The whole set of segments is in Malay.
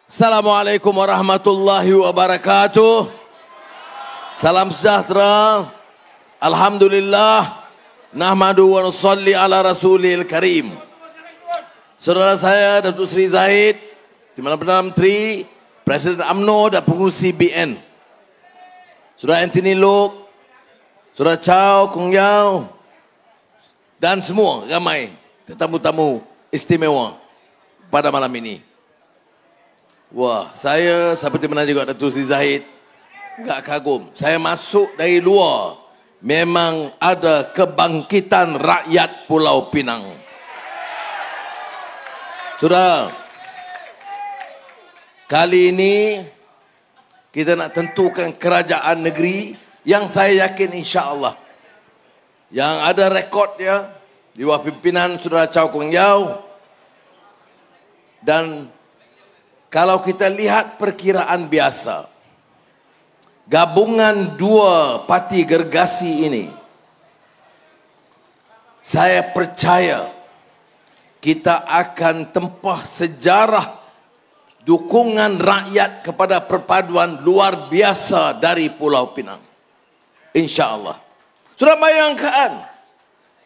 Assalamualaikum warahmatullahi wabarakatuh. Salam sejahtera. Alhamdulillah. Nahmadu wa nusalli ala rasulil karim. Saudara saya Datuk Seri Zahid, Timbalan Perdana Menteri, Presiden UMNO dan pengurusi BN. Saudara Anthony Loke, Saudara Chow Kong Yao, dan semua ramai tetamu-tamu istimewa pada malam ini. Wah, saya seperti mana juga Datuk Seri Zahid, enggak kagum. Saya masuk dari luar, memang ada kebangkitan rakyat Pulau Pinang. Saudara, kali ini kita nak tentukan kerajaan negeri yang saya yakin insya-Allah yang ada rekodnya di bawah pimpinan Saudara Chow Kong Yao. Dan kalau kita lihat perkiraan biasa, gabungan dua parti gergasi ini, saya percaya kita akan tempah sejarah dukungan rakyat kepada perpaduan luar biasa dari Pulau Pinang. InsyaAllah. Sudah bayangkan,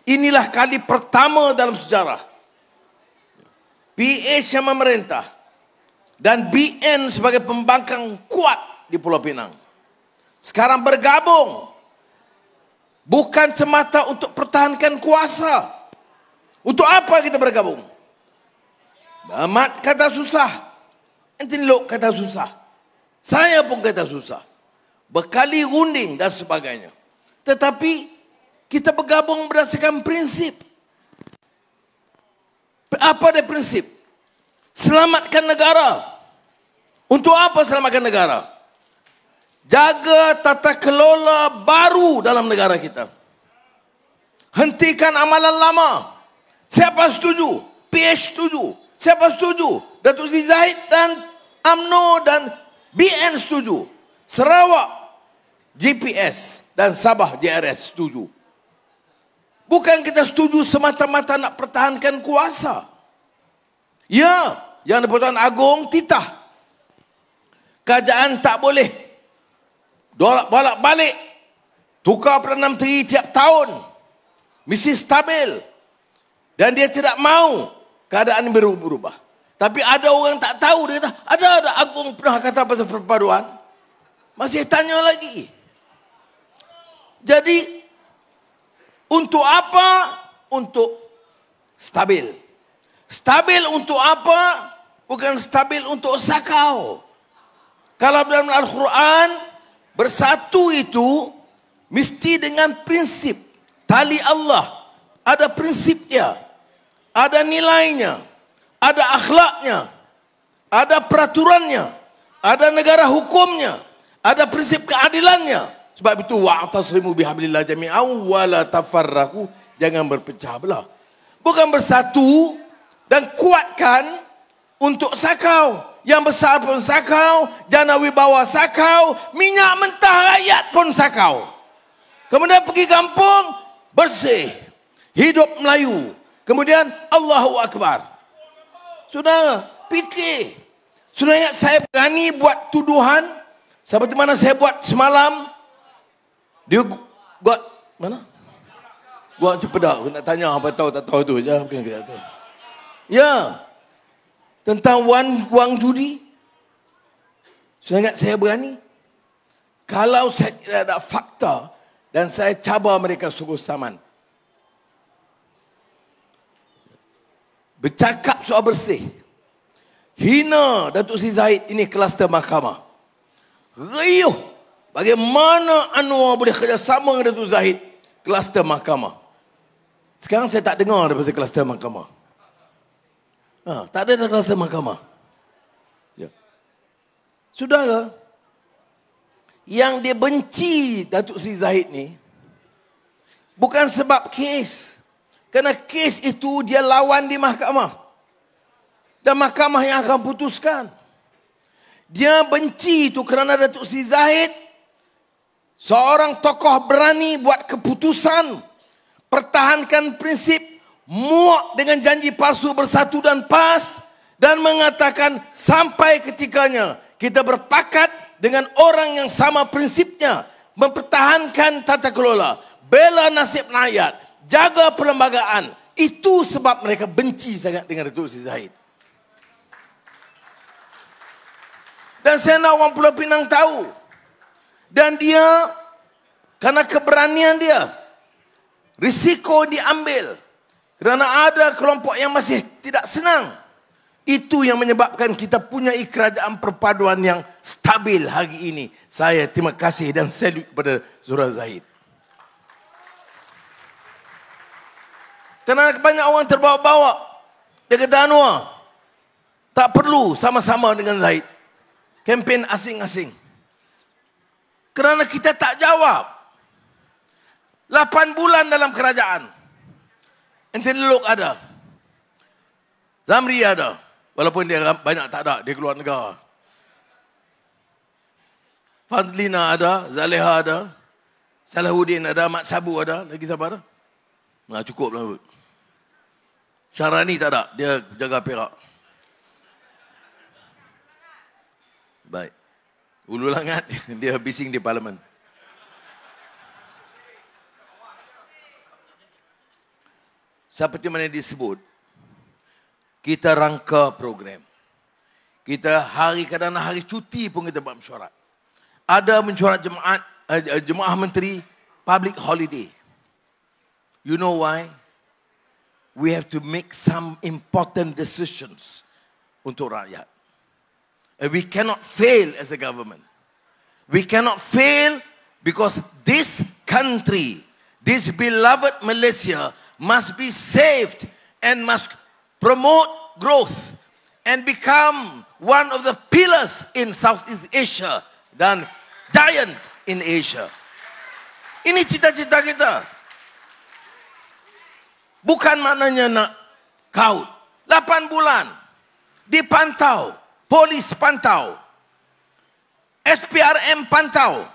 inilah kali pertama dalam sejarah PH yang memerintah dan BN sebagai pembangkang kuat di Pulau Pinang sekarang bergabung, bukan semata untuk pertahankan kuasa. Untuk apa kita bergabung? Ahmad kata susah, Anthony Loke kata susah, saya pun kata susah, berkali runding dan sebagainya. Tetapi kita bergabung berdasarkan prinsip. Apa dia prinsip? Selamatkan negara. Untuk apa selamatkan negara? Jaga tata kelola baru dalam negara kita. Hentikan amalan lama. Siapa setuju? PH setuju. Siapa setuju? Datuk Seri Zahid dan UMNO dan BN setuju. Sarawak GPS dan Sabah JRS setuju. Bukan kita setuju semata-mata nak pertahankan kuasa. Ya, yang di-Pertuan Agong titah. Kerajaan tak boleh bolak-balik tukar Perdana Menteri tiap tahun. Mesti stabil. Dan dia tidak mau keadaan berubah. Tapi ada orang tak tahu, dia kata, ada Agong pernah kata pasal perpaduan. Masih tanya lagi. Jadi, untuk apa? Untuk stabil. Stabil untuk apa? Bukan stabil untuk sakau. Kalau dalam Al-Quran, bersatu itu mesti dengan prinsip. Tali Allah. Ada prinsipnya. Ada nilainya. Ada akhlaknya. Ada peraturannya. Ada negara hukumnya. Ada prinsip keadilannya. Sebab itu wa'tasimu bihablillah jami'an wa la tafarraqu, jangan berpecah belah. Bukan bersatu dan kuatkan untuk sakau. Yang besar pun sakau, jana wibawa sakau, minyak mentah rakyat pun sakau. Kemudian pergi kampung, bersih, hidup Melayu. Kemudian Allahu Akbar. Saudara, fikir. Sudah ingat saya berani buat tuduhan seperti mana saya buat semalam. Dia buat mana? Buat Cepedak. Aku nak tanya apa tahu tak tahu tu. Jangan bukan kita tahu. Ya. Tentang wang judi. Sudah ingat saya berani. Kalau saya tidak ada fakta dan saya cabar mereka sungguh saman. Bercakap soal bersih. Hina Datuk Seri Zahid ini kluster mahkamah. Riuh. Bagaimana Anwar boleh kerjasama dengan Datuk Zahid kluster mahkamah. Sekarang saya tak dengar daripada kluster mahkamah. Tak ada kluster mahkamah. Ya. Saudara, yang dia benci Datuk Seri Zahid ni bukan sebab kes. Kerana kes itu dia lawan di mahkamah. Dan mahkamah yang akan putuskan. Dia benci itu kerana Datuk Seri Zahid seorang tokoh berani buat keputusan. Pertahankan prinsip, muak dengan janji palsu bersatu dan PAS. dan mengatakan sampai ketikanya kita berpakat dengan orang yang sama prinsipnya, mempertahankan tata kelola, bela nasib rakyat, jaga perlembagaan. Itu sebab mereka benci sangat dengan Datuk Seri Zahid. Dan saya nak orang Pulau Pinang tahu. Dan dia, karena keberanian dia, risiko diambil. Kerana ada kelompok yang masih tidak senang. Itu yang menyebabkan kita punya kerajaan perpaduan yang stabil hari ini. Saya terima kasih dan salut kepada Zura Zahid. Kerana banyak orang terbawa-bawa. Dia kata, Anwar, tak perlu sama-sama dengan Zahid. Kempen asing-asing. Kerana kita tak jawab. 8 bulan dalam kerajaan. Enten Lelok ada. Zamri ada. Walaupun dia banyak tak ada. Dia keluar negara. Fadlina ada. Zaleha ada. Salahuddin ada. Mat Sabu ada. Lagi siapa ada? Nah, cukup lah. Syarani tak ada. Dia jaga Perak. Baik. Ulu Langat, dia bising di parlimen. Seperti mana disebut, kita rangka program. Kita kadang-kadang hari cuti pun kita buat mesyuarat. Ada mesyuarat jemaah menteri, public holiday. You know why? We have to make some important decisions untuk rakyat. And we cannot fail as a government. We cannot fail because this country, this beloved Malaysia, must be saved and must promote growth and become one of the pillars in Southeast Asia dan giant in Asia. Ini cita-cita kita. Bukan maknanya nak kaut. 8 bulan dipantau. Polis pantau. SPRM pantau.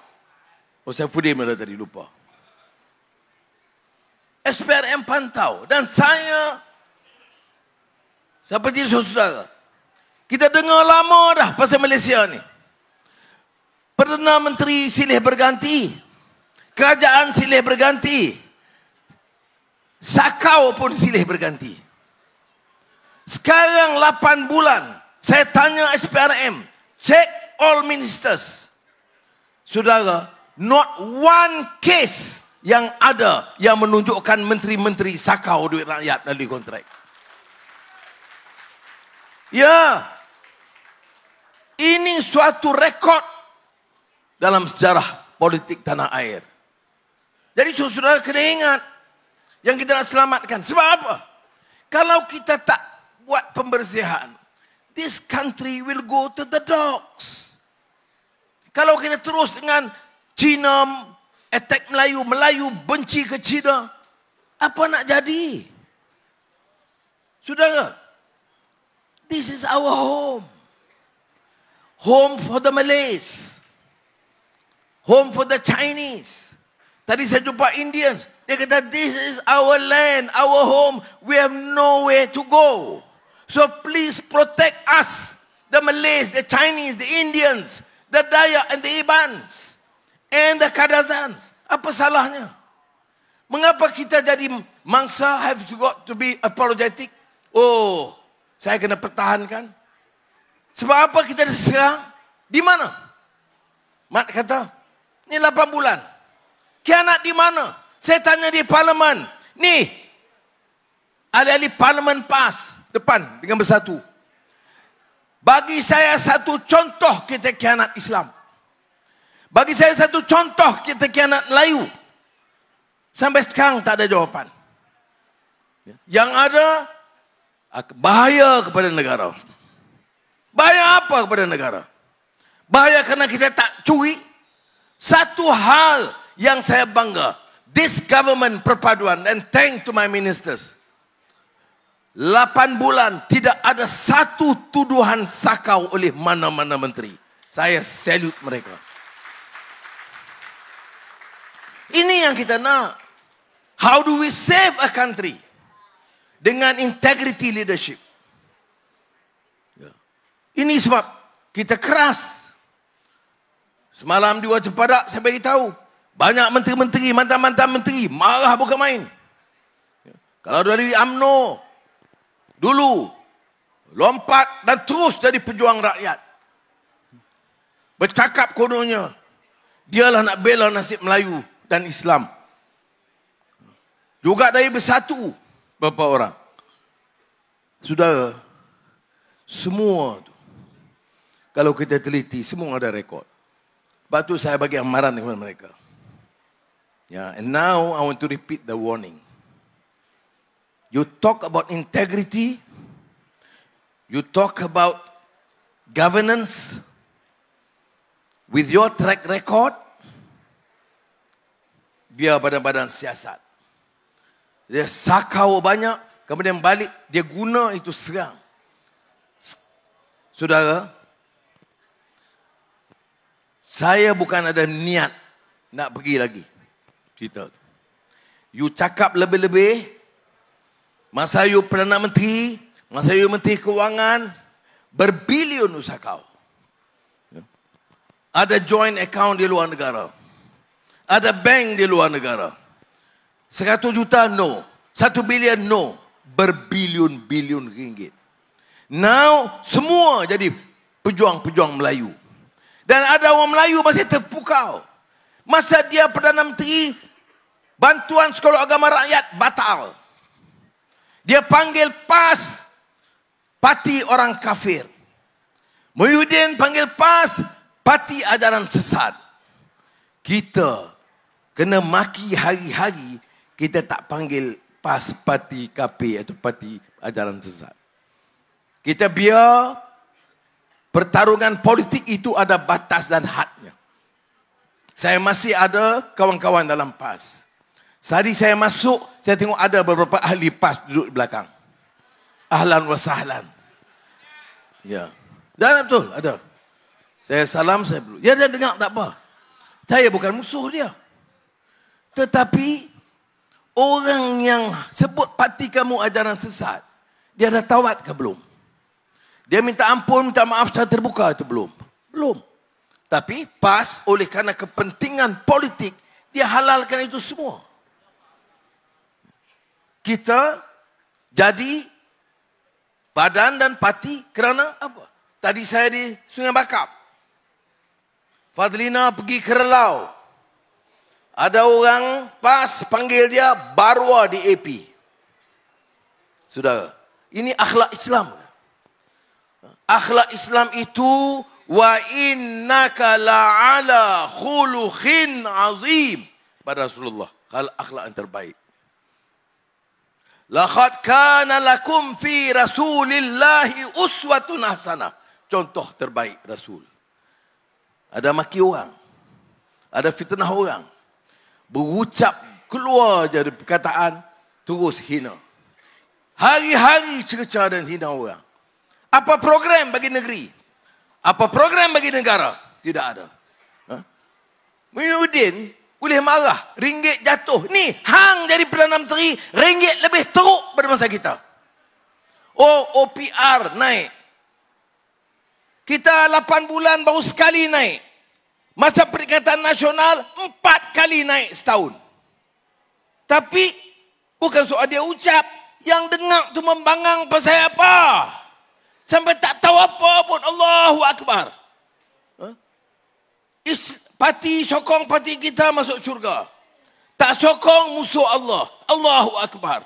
Oh, saya Fudim ada tadi, lupa. SPRM pantau. Dan saya, seperti saudara, kita dengar lama dah pasal Malaysia ni. Perdana Menteri silih berganti. Kerajaan silih berganti. Sakau pun silih berganti. Sekarang 8 bulan. Saya tanya SPRM, check all ministers. Saudara, not one case yang ada yang menunjukkan menteri-menteri sakau duit rakyat melalui kontrak. Ya, ini suatu rekod dalam sejarah politik tanah air. Jadi saudara kena ingat yang kita nak selamatkan. Sebab apa? Kalau kita tak buat pembersihan, this country will go to the dogs. Kalau kita terus dengan Cina attack Melayu, Melayu benci ke Cina, apa nak jadi? Saudara, this is our home. Home for the Malays. Home for the Chinese. Tadi saya jumpa Indians. Dia kata, this is our land, our home. We have nowhere to go. So please protect us, the Malays, the Chinese, the Indians, the Dayak and the Ibans, and the Kadazans. Apa salahnya? Mengapa kita jadi mangsa have to be apologetic? Oh, saya kena pertahankan. Sebab apa kita diserang? Di mana? Mat kata, ni 8 bulan. Khianat di mana? Saya tanya di parlimen. Ni, ahli-ahli parlimen PAS. Depan dengan bersatu. Bagi saya satu contoh kita khianat Islam. Bagi saya satu contoh kita khianat Melayu. Sampai sekarang tak ada jawapan. Yang ada bahaya kepada negara. Bahaya apa kepada negara? Bahaya kerana kita tak curi. Satu hal yang saya bangga. This government perpaduan, and thank to my ministers. 8 bulan tidak ada satu tuduhan sakau oleh mana-mana menteri. Saya salute mereka. Ini yang kita nak. How do we save a country? Dengan integrity leadership. Ini sebab kita keras. Semalam di Wajah Padak saya beritahu, banyak menteri-menteri, mantan-mantan menteri marah bukan main. Kalau dari UMNO dulu lompat dan terus jadi pejuang rakyat. Bercakap kononnya dialah nak bela nasib Melayu dan Islam. Juga dari bersatu beberapa orang. Saudara, semua tu, kalau kita teliti, semua ada rekod. Sebab tu saya bagi amaran kepada mereka. And now I want to repeat the warning. You talk about integrity, you talk about governance, with your track record, biar badan-badan siasat. Dia sakau banyak, kemudian balik, dia guna itu serang. Saudara, saya bukan ada niat nak pergi lagi. Cerita tu. You cakap lebih-lebih, masa you Perdana Menteri, masa you Menteri Kewangan, berbilion usaha kau. Ada joint account di luar negara. Ada bank di luar negara. 100 juta, no. 1 bilion, no. Berbilion-bilion ringgit. Now, semua jadi pejuang-pejuang Melayu. Dan ada orang Melayu masih terpukau. Masa dia Perdana Menteri, bantuan sekolah agama rakyat batal. Dia panggil PAS, parti orang kafir. Muhyiddin panggil PAS, parti ajaran sesat. Kita kena maki hari-hari, kita tak panggil PAS parti KP atau parti ajaran sesat. Kita biar pertarungan politik itu ada batas dan hadnya. Saya masih ada kawan-kawan dalam PAS. Sehari saya masuk, saya tengok ada beberapa ahli PAS duduk di belakang. Ahlan wa sahlan. Ya. Dan betul, ada. Saya salam, saya belum. Ya, dia dengar tak apa. Saya bukan musuh dia. Tetapi, orang yang sebut parti kamu ajaran sesat, dia dah taubat ke belum? Dia minta ampun, minta maaf secara terbuka itu belum? Belum. Tapi, PAS oleh kerana kepentingan politik, dia halalkan itu semua. Kita jadi badan dan parti kerana apa? Tadi saya di Sungai Bakap. Fadlina pergi ke Relau. Ada orang PAS panggil dia Barwa di AP. Saudara, ini akhlak Islam. Akhlak Islam itu wa innaka la'ala khuluqin azim. Pada Rasulullah, akhlak yang terbaik. Laqad kana lakum fi Rasulillahi uswatun hasanah. Contoh terbaik Rasul. Ada maki orang. Ada fitnah orang. Berucap keluar dari perkataan, terus hina. Hari-hari cerca dan hina orang. Apa program bagi negeri? Apa program bagi negara? Tidak ada. Muhyiddin boleh marah. Ringgit jatuh. Ni, hang jadi Perdana Menteri, ringgit lebih teruk pada masa kita. Oh, OPR naik. Kita 8 bulan baru sekali naik. Masa Perikatan Nasional 4 kali naik setahun. Tapi bukan soal dia ucap, yang dengar tu membangang pasal apa? Sampai tak tahu apa pun. Allahu Akbar. Parti sokong parti kita masuk syurga. Tak sokong musuh Allah. Allahu Akbar.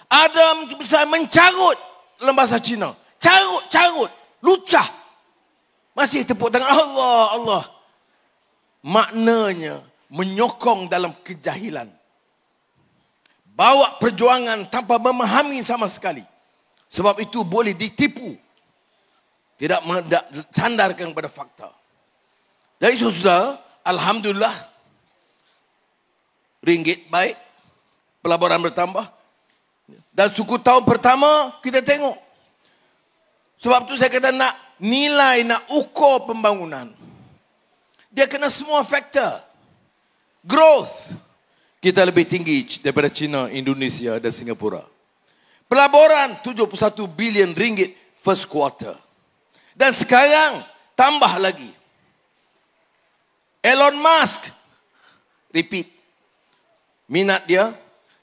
Ada bisa mencarut dalam bahasa Cina. Carut, lucah. Masih tepuk tangan Allah, Allah. Maknanya menyokong dalam kejahilan. Bawa perjuangan tanpa memahami sama sekali. Sebab itu boleh ditipu. Tidak sandarkan pada fakta. Jadi saudara, alhamdulillah ringgit baik, pelaburan bertambah. Dan suku tahun pertama kita tengok. Sebab tu saya kata nak nilai, nak ukur pembangunan. Dia kena semua faktor. Growth. Kita lebih tinggi daripada China, Indonesia dan Singapura. Pelaburan 71 bilion ringgit first quarter. Dan sekarang tambah lagi. Elon Musk, repeat, minat dia.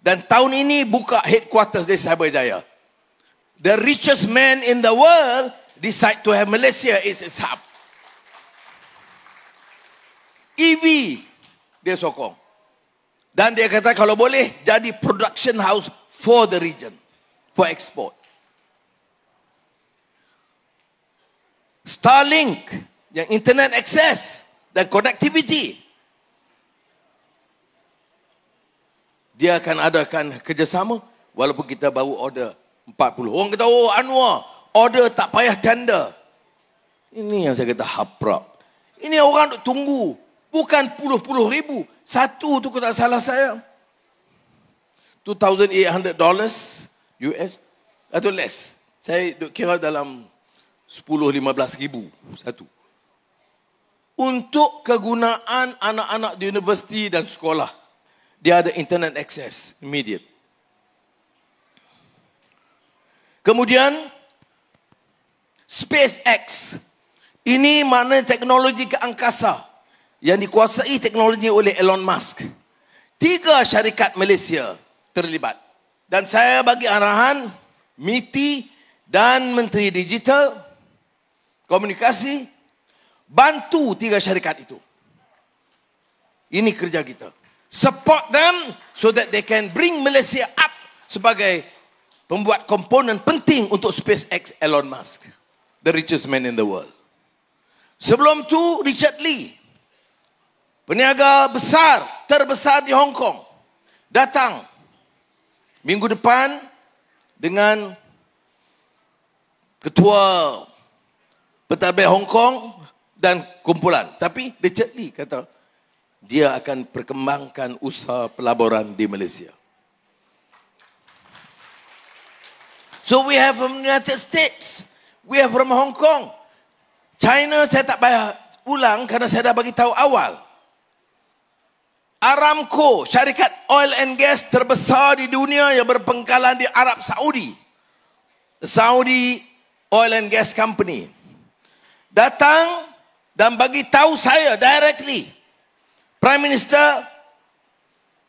Dan tahun ini buka headquarters di Cyberjaya. The richest man in the world decide to have Malaysia as its hub. EV, dia sokong. Dan dia kata kalau boleh jadi production house for the region, for export. Starlink, yang internet access dan connectivity. Dia akan adakan kerjasama walaupun kita baru order 40. Orang kata, oh Anwar, order tak payah tender. Ini yang saya kata haprak. Ini orang tunggu. Bukan puluh-puluh ribu. Satu tu tak salah saya. $2,800 US atau less. Saya kira dalam 10-15 ribu satu. Untuk kegunaan anak-anak di universiti dan sekolah. Dia ada internet access immediate. Kemudian SpaceX. Ini mana teknologi ke angkasa yang dikuasai teknologi oleh Elon Musk. 3 syarikat Malaysia terlibat. Dan saya bagi arahan MITI dan Menteri Digital Komunikasi bantu 3 syarikat itu. Ini kerja kita. Support them so that they can bring Malaysia up sebagai pembuat komponen penting untuk SpaceX Elon Musk, the richest man in the world. Sebelum tu Richard Lee, peniaga besar terbesar di Hong Kong, datang minggu depan dengan ketua pentadbir Hong Kong dan kumpulan. Tapi Richard Lee kata dia akan perkembangkan usaha pelaburan di Malaysia. So we have from United States, we have from Hong Kong. China saya tak payah ulang kerana saya dah bagi tahu awal. Aramco, syarikat oil and gas terbesar di dunia yang berpangkalan di Arab Saudi. Saudi Oil and Gas Company. Datang dan bagi tahu saya directly. Prime Minister,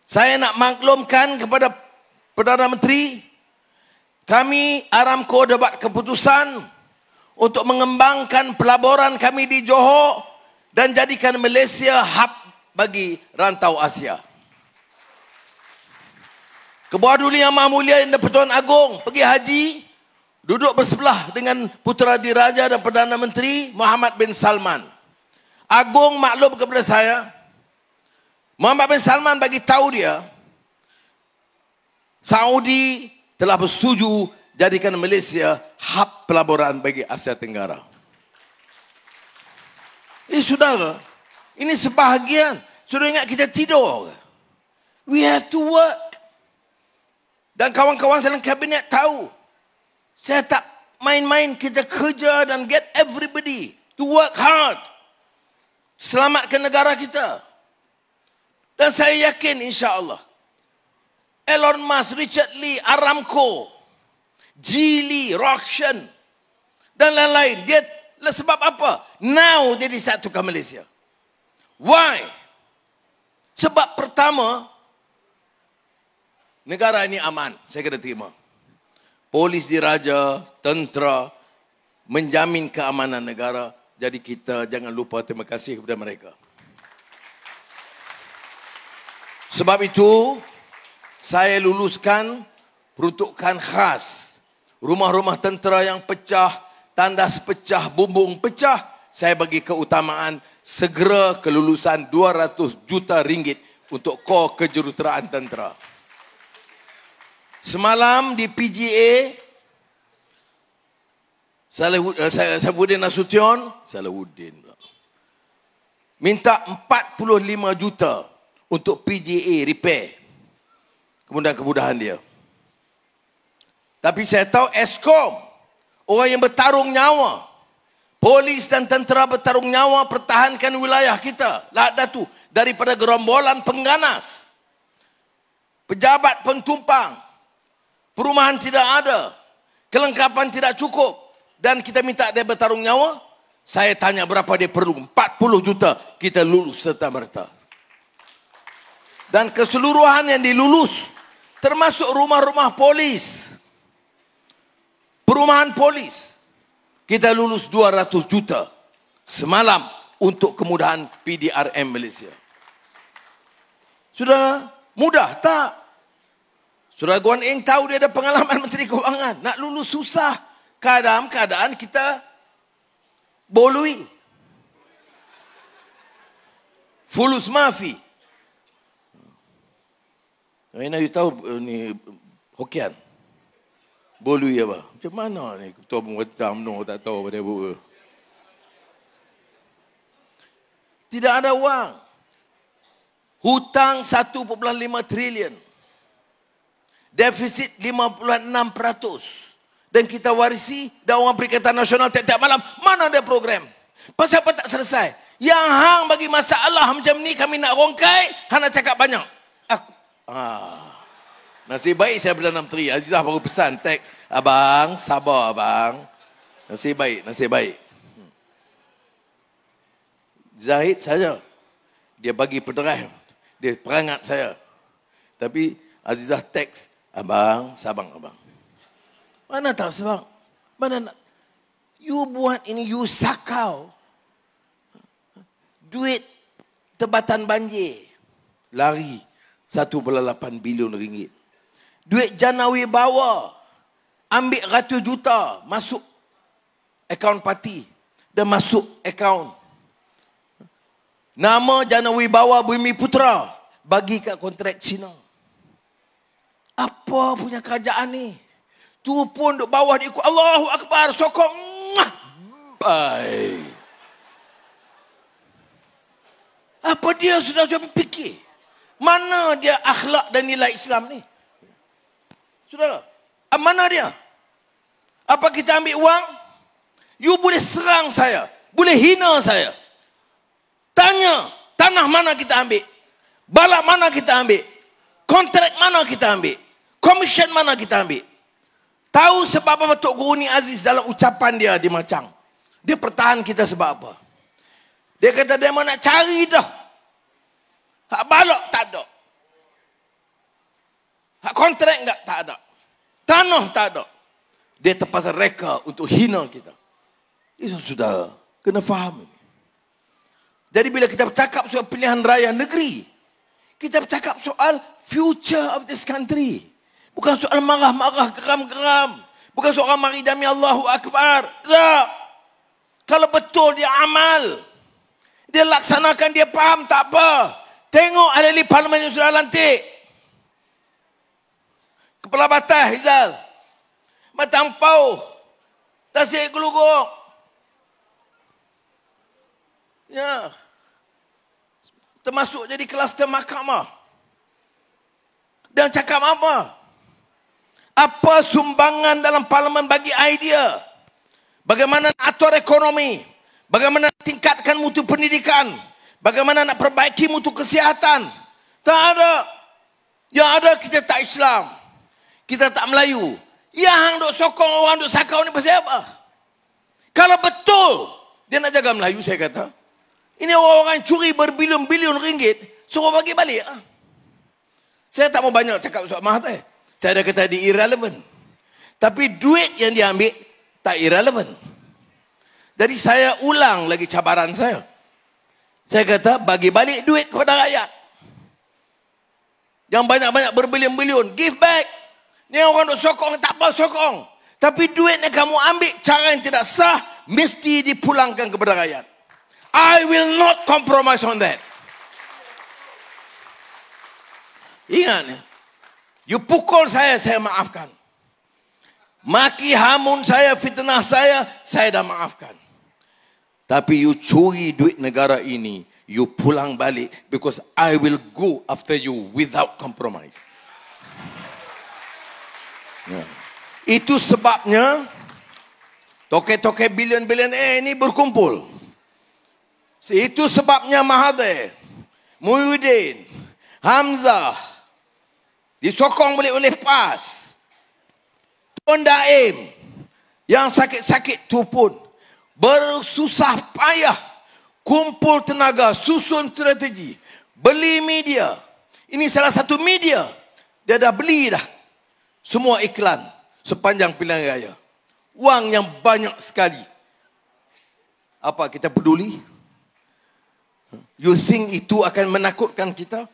saya nak maklumkan kepada Perdana Menteri, kami Aramco dapat keputusan untuk mengembangkan pelaburan kami di Johor dan jadikan Malaysia hub bagi rantau Asia. Kebuah Duli Yang Maha Mulia Yang Pertuan Agong pergi haji, duduk bersebelah dengan Putera Diraja dan Perdana Menteri Muhammad bin Salman. Agong maklum kepada saya, Muhammad bin Salman bagi tahu dia, Saudi telah bersetuju jadikan Malaysia hub pelaburan bagi Asia Tenggara. Saudara, ini sebahagian. Sudah ingat kita tidur? We have to work. Dan kawan-kawan dalam kabinet tahu. Saya tak main-main, kita kerja dan get everybody to work hard. Selamatkan negara kita. Dan saya yakin insya-Allah Elon Musk, Richard Lee, Aramco, Geely, Rockshan dan lain-lain. Dia sebab apa? Now they decide to come Malaysia. Why? Sebab pertama, negara ini aman. Saya kena terima. Polis diraja, tentera menjamin keamanan negara. Jadi kita jangan lupa terima kasih kepada mereka. Sebab itu, saya luluskan peruntukan khas. Rumah-rumah tentera yang pecah, tandas pecah, bumbung pecah, saya bagi keutamaan segera kelulusan 200 juta ringgit untuk kor kejuruteraan tentera. Semalam di PGA, Salahuddin Nasution, minta 45 juta untuk PGA repair kemudahan-kemudahan dia. Tapi saya tahu Eskom, orang yang bertarung nyawa, polis dan tentera bertarung nyawa pertahankan wilayah kita, Lahad Datu, daripada gerombolan pengganas, pejabat pentumpang, perumahan tidak ada, kelengkapan tidak cukup, dan kita minta dia bertarung nyawa, saya tanya berapa dia perlu. 40 juta kita lulus serta-merta. Dan keseluruhan yang dilulus, termasuk rumah-rumah polis, perumahan polis, kita lulus 200 juta semalam untuk kemudahan PDRM Malaysia. Sudah mudah tak? Saudara Guan Eng tahu dia ada pengalaman Menteri Kewangan. Nak lulus susah. Keadaan kita bolui. Fulus mafi. Ini you tahu ni Hokian. Bolui apa? Macam mana ni? Ketua Pemerintahan tak tahu pada buku. Tidak ada wang. Hutang 1.5 trilion. Defisit 56%. Dan kita warisi Dewan Perikatan Nasional tiap-tiap malam. Mana ada program? Pasal apa tak selesai? Yang hang bagi masalah macam ni kami nak rongkai, hang nak cakap banyak. Aku, nasib baik saya Perdana Menteri. Azizah baru pesan teks. Abang, sabar abang. Nasib baik, nasib baik. Zahid saja. Dia bagi pederai. Dia perangat saya. Tapi Azizah teks. Abang, sabang abang. Mana tak sabang? Mana nak? You buat ini, you sakau. Duit tebatan banjir. Lari 1.8 bilion ringgit. Duit jana wibawa. Ambil ratus juta. Masuk akaun parti. Dan masuk akaun. Nama jana wibawa Bumi Putra. Bagi kat kontrak Cina. Apa punya kerajaan ni? Tu pun duk bawah dia ikut Allahu Akbar. Sokong. Bye. Apa dia sudah fikir? Mana dia akhlak dan nilai Islam ni? Saudara, mana dia? Apa kita ambil wang? You boleh serang saya. Boleh hina saya. Tanya, tanah mana kita ambil? Balak mana kita ambil? Kontrak mana kita ambil? Komisen mana kita ambil? Tahu sebab apa Tok Guru ni Aziz dalam ucapan dia di Macang? Dia pertahan kita sebab apa? Dia kata dia mau nak cari dah. Hak balak tak ada. Hak kontrak enggak? Tak ada. Tanah tak ada. Dia terpaksa reka untuk hina kita. Itu sudah kena faham ini. Jadi bila kita bercakap soal pilihan raya negeri, kita bercakap soal future of this country. Bukan soal marah-marah, geram-geram. Bukan soal mari dami Allahu Akbar. Tak. Kalau betul dia amal. Dia laksanakan, dia faham, tak apa. Tengok ahli parlimen yang sudah lantik. Kepala Batas, Rizal. Matampau. Tasik Geluguk. Ya. Termasuk jadi kluster mahkamah. Dan cakap apa? Apa sumbangan dalam parlimen bagi idea? Bagaimana nak atur ekonomi? Bagaimana nak tingkatkan mutu pendidikan? Bagaimana nak perbaiki mutu kesihatan? Tak ada. Yang ada kita tak Islam. Kita tak Melayu. Yang hang duk sokong orang duk sakau ni pasal apa? Kalau betul dia nak jaga Melayu, saya kata, ini orang-orang curi berbilion-bilion ringgit, suruh bagi balik. Saya tak mau banyak cakap soal Mahathir. Saya dah kata dia irrelevant. Tapi duit yang dia ambil tak irrelevant. Jadi saya ulang lagi cabaran saya. Saya kata bagi balik duit kepada rakyat. Yang banyak-banyak berbilion-bilion. Give back. Ni orang duk sokong, tak apa sokong. Tapi duit yang kamu ambil cara yang tidak sah, mesti dipulangkan kepada rakyat. I will not compromise on that. Ingat ya. You pukul saya maafkan. Maki hamun saya, fitnah saya dah maafkan. Tapi you curi duit negara ini, you pulang balik because I will go after you without compromise. Ya. Itu sebabnya toke-toke bilion-bilion ini berkumpul. Itu sebabnya Mahathir, Muhyiddin, Hamzah disokong oleh PAS, Tun Daim, Yang sakit-sakit tu pun bersusah payah, kumpul tenaga, susun strategi, beli media. Ini salah satu media. Dia dah beli dah semua iklan sepanjang pilihan raya. Wang yang banyak sekali. Apa kita peduli? You think itu akan menakutkan kita?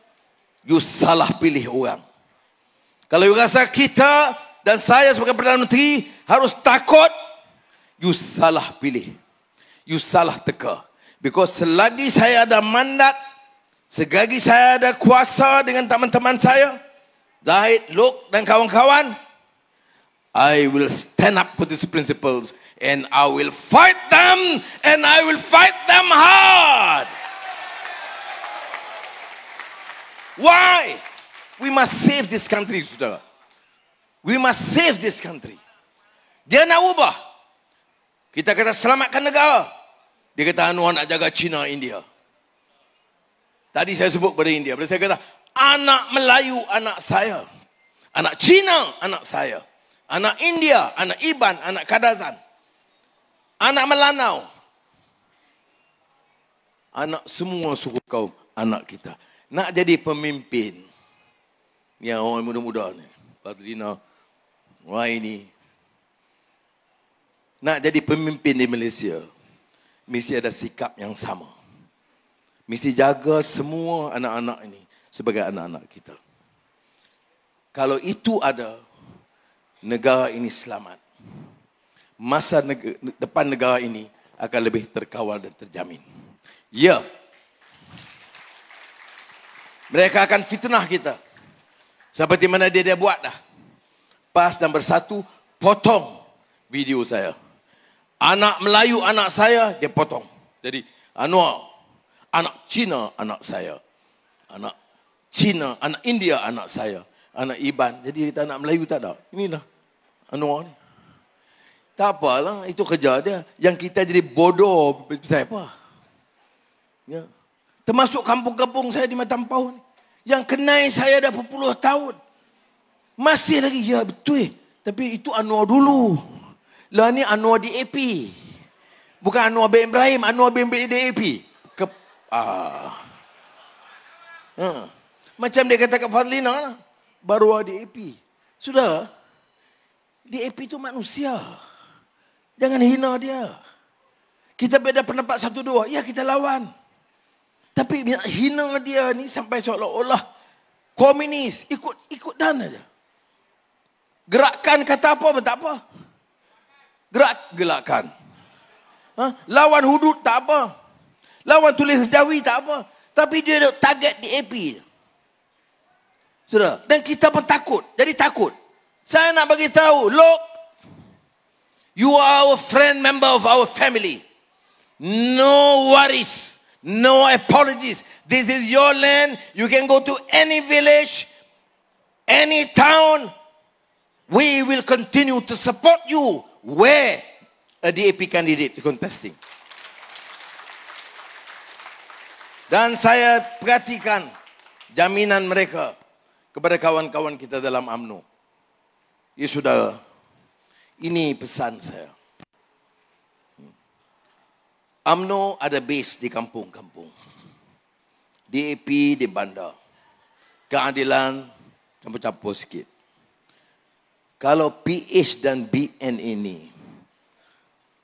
You salah pilih orang. Kalau you rasa kita dan saya sebagai Perdana Menteri harus takut, you salah pilih. You salah teka. Because selagi saya ada mandat, selagi saya ada kuasa dengan teman-teman saya, Zahid, Luke dan kawan-kawan, I will stand up for these principles and I will fight them and I will fight them hard. Why? We must save this country, saudara. We must save this country. Dia nak ubah. Kita kata selamatkan negara. Dia kata Anwar nak jaga China, India. Tadi saya sebut pada India. Saya kata anak Melayu anak saya. Anak China anak saya. Anak India, anak Iban, anak Kadazan. Anak Melanau. Anak semua suku kaum anak kita. Nak jadi pemimpin. Yang orang muda-muda ni. Fadlina, Waini. Nak jadi pemimpin di Malaysia. Mesti ada sikap yang sama. Mesti jaga semua anak-anak ini sebagai anak-anak kita. Kalau itu ada, negara ini selamat. Masa depan negara ini akan lebih terkawal dan terjamin. Ya. Mereka akan fitnah kita. Seperti mana dia buat dah. PAS dan Bersatu potong video saya. Anak Melayu anak saya, dia potong. Jadi Anwar, anak Cina anak saya. Anak Cina, anak India anak saya. Anak Iban. Jadi kita anak Melayu tak ada. Inilah Anwar ni. Tak apalah, itu kerja dia. Yang kita jadi bodoh, saya apa? Ya. Termasuk kampung-kampung saya di Matampau ni. Yang kenai saya dah berpuluh tahun. Masih lagi, ya betul. Tapi itu Anwar dulu. Lah ni Anwar DAP. Bukan Anwar bin Ibrahim, Anwar bin DAP. Macam dia kata kat Fadlina, baru DAP. Sudah. DAP itu manusia. Jangan hina dia. Kita beda pendapat satu dua, ya kita lawan. Tapi hina dia ni sampai seolah-olah komunis. Ikut dan aja. Gerakkan kata apa pun tak apa. Gerakkan. Lawan hudud tak apa. Lawan tulis sejawi tak apa. Tapi dia target DAP. Sudah. Dan kita pun takut. Jadi takut. Saya nak bagi tahu, look, you are our friend, member of our family. No worries. No apologies. This is your land. You can go to any village, any town. We will continue to support you where a DAP candidate is contesting. Dan saya perhatikan jaminan mereka kepada kawan-kawan kita dalam UMNO. Ya saudara, ini pesan saya. UMNO ada base di kampung-kampung. DAP di bandar. Keadilan campur-campur sikit. Kalau PH dan BN ini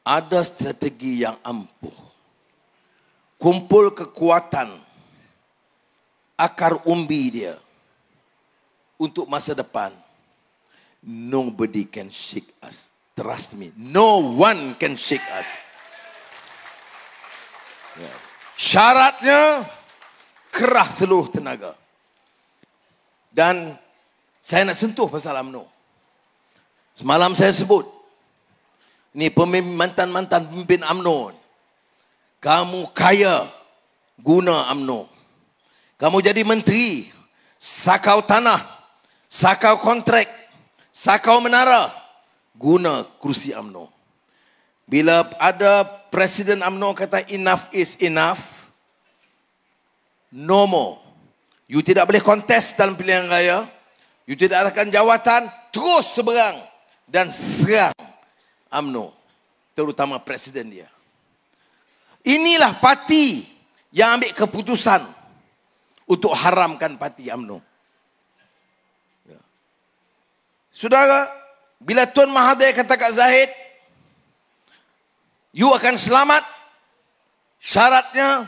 ada strategi yang ampuh. Kumpul kekuatan akar umbi dia untuk masa depan. Nobody can shake us. Trust me. No one can shake us. Syaratnya kerah seluruh tenaga. Dan saya nak sentuh pasal UMNO. Semalam saya sebut, ini mantan-mantan pemimpin UMNO. Kamu kaya guna UMNO. Kamu jadi menteri, sakau tanah, sakau kontrak, sakau menara, guna kursi UMNO. Bila ada Presiden UMNO kata enough is enough, no more. You tidak boleh kontes dalam pilihan raya. You tidak akan jawatan, terus seberang dan serang UMNO, terutama presiden dia. Inilah parti yang ambil keputusan untuk haramkan parti UMNO. Saudara, bila Tuan Mahathir kata kat Zahid, you akan selamat, syaratnya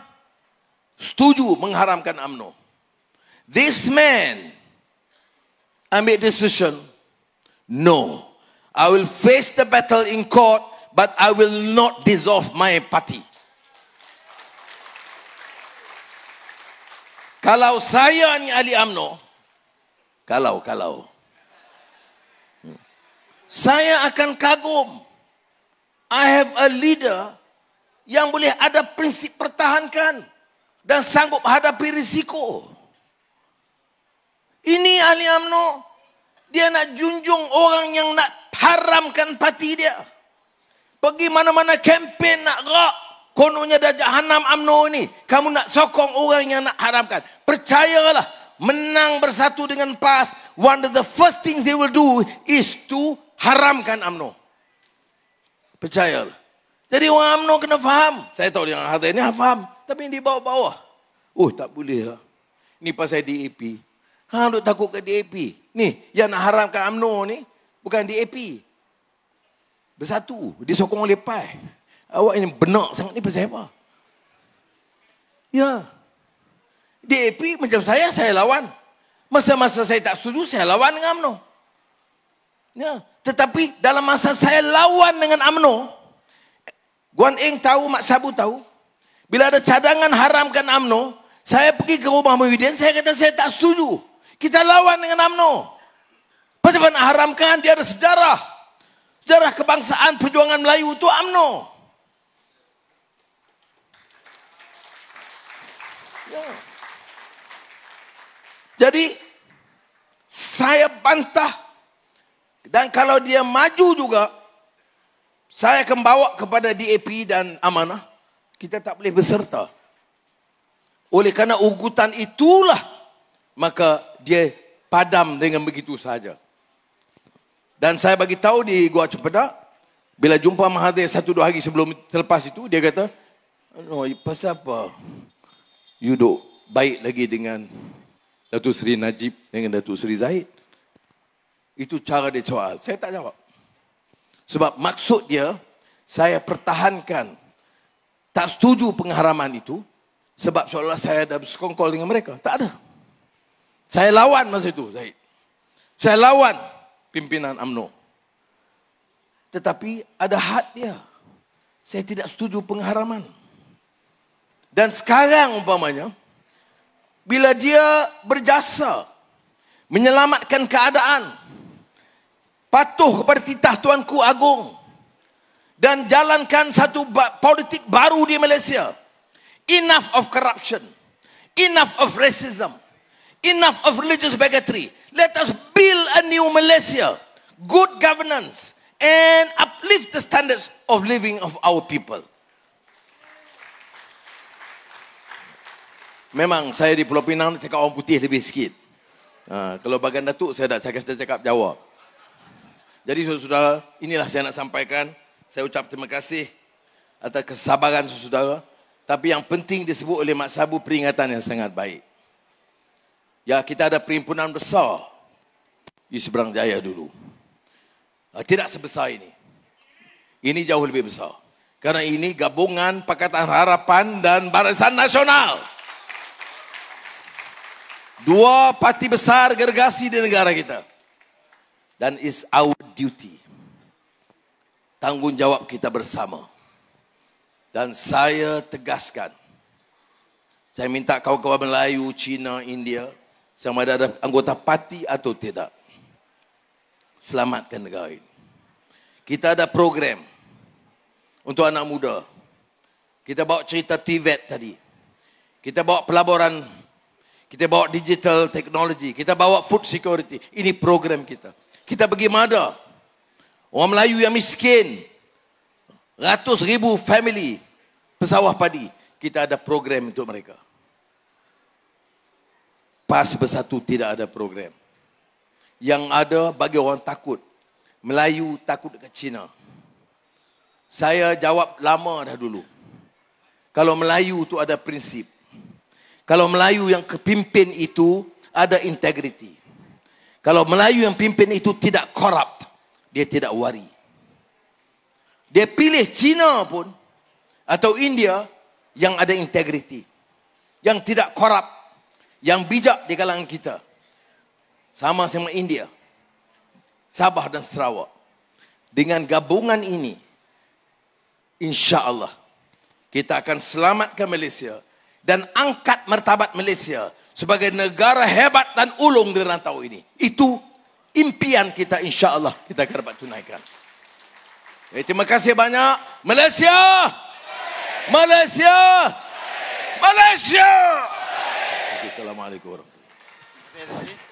setuju mengharamkan UMNO. This man ambil decision, no, I will face the battle in court, but I will not dissolve my party. Kalau saya ni ahli UMNO, kalau saya akan kagum. I have a leader yang boleh ada prinsip pertahankan dan sanggup hadapi risiko. Ini ahli UMNO, dia nak junjung orang yang nak haramkan parti dia. Pergi mana-mana kempen nak gerak. Kononnya dah jahanam UMNO ini. Kamu nak sokong orang yang nak haramkan. Percayalah, menang bersatu dengan PAS, one of the first things they will do is to haramkan UMNO. Percayalah. Jadi orang UMNO kena faham. Saya tahu yang harta ini faham. Tapi yang di bawah-bawah, oh tak boleh lah. Ini pasal DAP. Duk takut ke DAP. Ni, yang nak haramkan UMNO ni, bukan DAP. Bersatu. Disokong oleh PAS. Awak ini benar sangat ni pasal apa? Ya. DAP macam saya lawan. Masa-masa saya tak setuju, saya lawan dengan UMNO. Ya. Tetapi dalam masa saya lawan dengan UMNO, Guan Eng tahu, Mak Sabu tahu, bila ada cadangan haramkan UMNO, saya pergi ke rumah Muhyiddin, saya kata saya tak setuju. Kita lawan dengan UMNO. Pasal nak haramkan, dia ada sejarah. Sejarah kebangsaan perjuangan Melayu itu UMNO. Ya. Jadi, saya bantah. Dan kalau dia maju juga, saya akan bawa kepada DAP dan Amanah. Kita tak boleh berserta. Oleh kerana ugutan itulah, maka dia padam dengan begitu saja. Dan saya bagi tahu di Gua Cempedak, bila jumpa Mahathir 1-2 hari selepas itu, dia kata, no, pasal apa? You duk baik lagi dengan Datuk Seri Najib dengan Datuk Seri Zahid. Itu cara dia soal. Saya tak jawab. Sebab maksud dia, saya pertahankan tak setuju pengharaman itu sebab seolah saya ada bersekongkol dengan mereka. Tak ada. Saya lawan masa itu, Zahid. Saya lawan pimpinan UMNO. Tetapi ada had dia. Saya tidak setuju pengharaman. Dan sekarang umpamanya, bila dia berjasa menyelamatkan keadaan, patuh kepada titah Tuanku Agung dan jalankan satu politik baru di Malaysia. Enough of corruption, enough of racism, enough of religious bigotry. Let us build a new Malaysia, good governance, and uplift the standards of living of our people. Memang saya di Pulau Pinang cakap orang putih lebih sikit. Kalau bagian Datuk saya dah cakap Jawa. Jadi saudara, inilah saya nak sampaikan. Saya ucap terima kasih atas kesabaran saudara. Tapi yang penting disebut oleh Mak Sabu peringatan yang sangat baik. Ya, kita ada perhimpunan besar di Seberang Jaya dulu. Tidak sebesar ini. Ini jauh lebih besar. Karena ini gabungan Pakatan Harapan dan Barisan Nasional. Dua parti besar gergasi di negara kita. Dan it's our duty. Tanggungjawab kita bersama. Dan saya tegaskan. Saya minta kawan-kawan Melayu, Cina, India, sama ada anggota parti atau tidak, selamatkan negara ini. Kita ada program untuk anak muda. Kita bawa cerita TVET tadi. Kita bawa pelaburan. Kita bawa digital technology. Kita bawa food security. Ini program kita. Kita pergi Mada. Orang Melayu yang miskin. Ratus ribu family pesawah padi. Kita ada program untuk mereka. PAS Bersatu tidak ada program. Yang ada bagi orang takut. Melayu takut dekat Cina. Saya jawab lama dah dulu. Kalau Melayu tu ada prinsip. Kalau Melayu yang kepimpin itu ada integriti. Kalau Melayu yang pimpin itu tidak corrupt, dia tidak wari. Dia pilih Cina pun atau India yang ada integriti, yang tidak corrupt, yang bijak di kalangan kita. Sama India, Sabah dan Sarawak. Dengan gabungan ini, insya Allah kita akan selamatkan Malaysia dan angkat martabat Malaysia sebagai negara hebat dan ulung di rantau ini. Itu impian kita, insya Allah kita akan dapat tunaikan. Terima kasih banyak. Malaysia! Malaysia! Malaysia! Assalamualaikum warahmatullahi wabarakatuh.